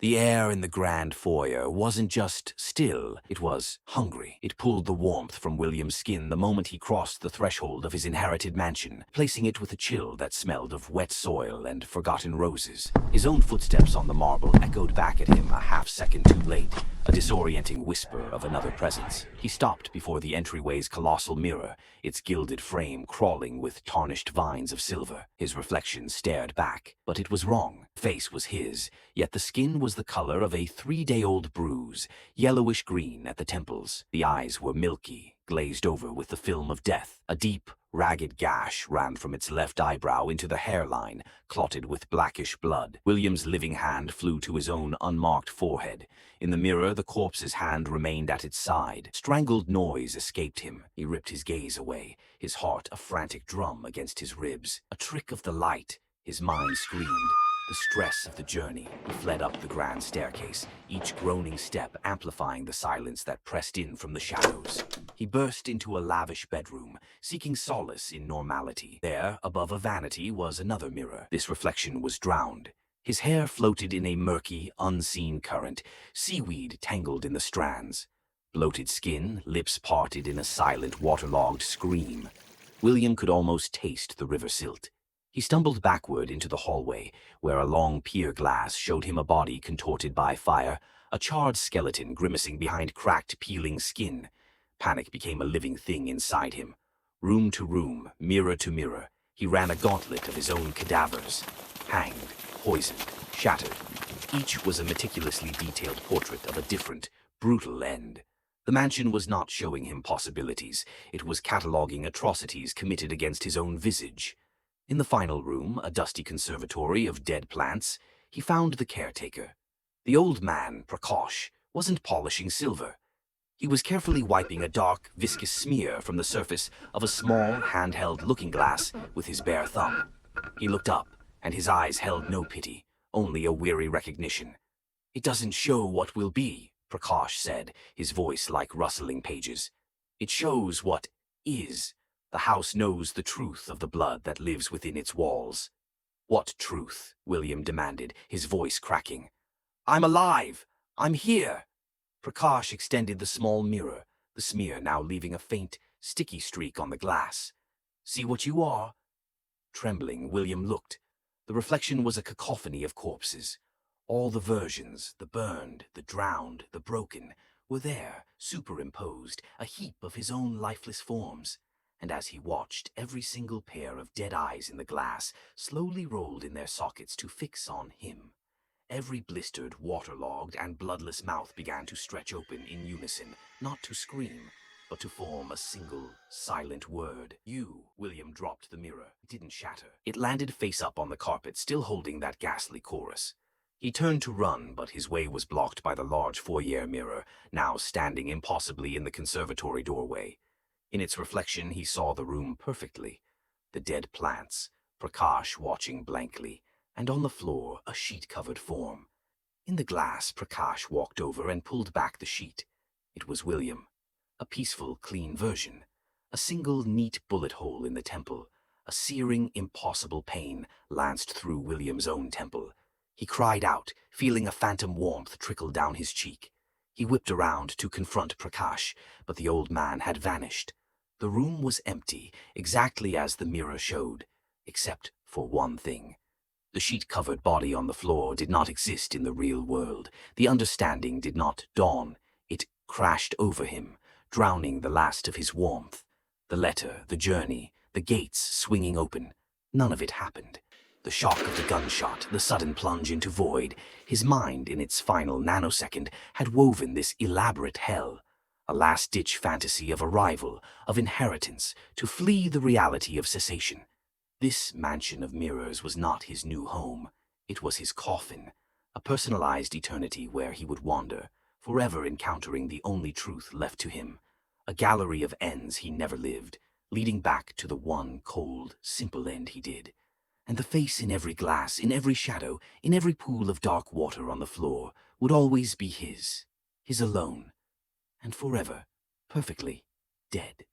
The air in the grand foyer wasn't just still, it was hungry. It pulled the warmth from William's skin the moment he crossed the threshold of his inherited mansion, placing it with a chill that smelled of wet soil and forgotten roses. His own footsteps on the marble echoed back at him a half-second too late, a disorienting whisper of another presence. He stopped before the entryway's colossal mirror, its gilded frame crawling with tarnished vines of silver. His reflection stared back, but it was wrong. The face was his, yet the skin was the color of a 3-day-old bruise, yellowish green at the temples. The eyes were milky, glazed over with the film of death. A deep, ragged gash ran from its left eyebrow into the hairline, clotted with blackish blood. William's living hand flew to his own unmarked forehead. In the mirror, the corpse's hand remained at its side. Strangled noise escaped him. He ripped his gaze away, his heart a frantic drum against his ribs. A trick of the light, his mind screamed. The stress of the journey. He fled up the grand staircase, each groaning step amplifying the silence that pressed in from the shadows. He burst into a lavish bedroom, seeking solace in normality. There, above a vanity, was another mirror. This reflection was drowned. His hair floated in a murky, unseen current, seaweed tangled in the strands. Bloated skin, lips parted in a silent, waterlogged scream. William could almost taste the river silt. He stumbled backward into the hallway, where a long pier glass showed him a body contorted by fire, a charred skeleton grimacing behind cracked, peeling skin. Panic became a living thing inside him. Room to room, mirror to mirror, he ran a gauntlet of his own cadavers. Hanged, poisoned, shattered. Each was a meticulously detailed portrait of a different, brutal end. The mansion was not showing him possibilities. It was cataloging atrocities committed against his own visage. In the final room, a dusty conservatory of dead plants, he found the caretaker. The old man, Prakash, wasn't polishing silver. He was carefully wiping a dark, viscous smear from the surface of a small, handheld looking-glass with his bare thumb. He looked up, and his eyes held no pity, only a weary recognition. "It doesn't show what will be," Prakash said, his voice like rustling pages. "It shows what is. The house knows the truth of the blood that lives within its walls." "What truth?" William demanded, his voice cracking. "I'm alive! I'm here!" Prakash extended the small mirror, the smear now leaving a faint, sticky streak on the glass. "See what you are?" Trembling, William looked. The reflection was a cacophony of corpses. All the versions, the burned, the drowned, the broken, were there, superimposed, a heap of his own lifeless forms. And as he watched, every single pair of dead eyes in the glass slowly rolled in their sockets to fix on him. Every blistered, waterlogged, and bloodless mouth began to stretch open in unison, not to scream, but to form a single, silent word. "You." William dropped the mirror. It didn't shatter. It landed face up on the carpet, still holding that ghastly chorus. He turned to run, but his way was blocked by the large foyer mirror, now standing impossibly in the conservatory doorway. In its reflection, he saw the room perfectly. The dead plants, Prakash watching blankly, and on the floor, a sheet-covered form. In the glass, Prakash walked over and pulled back the sheet. It was William. A peaceful, clean version. A single, neat bullet hole in the temple. A searing, impossible pain lanced through William's own temple. He cried out, feeling a phantom warmth trickle down his cheek. He whipped around to confront Prakash, but the old man had vanished. The room was empty, exactly as the mirror showed, except for one thing. The sheet-covered body on the floor did not exist in the real world. The understanding did not dawn. It crashed over him, drowning the last of his warmth. The letter, the journey, the gates swinging open. None of it happened. The shock of the gunshot, the sudden plunge into void, his mind, in its final nanosecond, had woven this elaborate hell. A last-ditch fantasy of arrival, of inheritance, to flee the reality of cessation. This mansion of mirrors was not his new home. It was his coffin, a personalized eternity where he would wander, forever encountering the only truth left to him. A gallery of ends he never lived, leading back to the one cold, simple end he did. And the face in every glass, in every shadow, in every pool of dark water on the floor, would always be his alone. And forever, perfectly dead.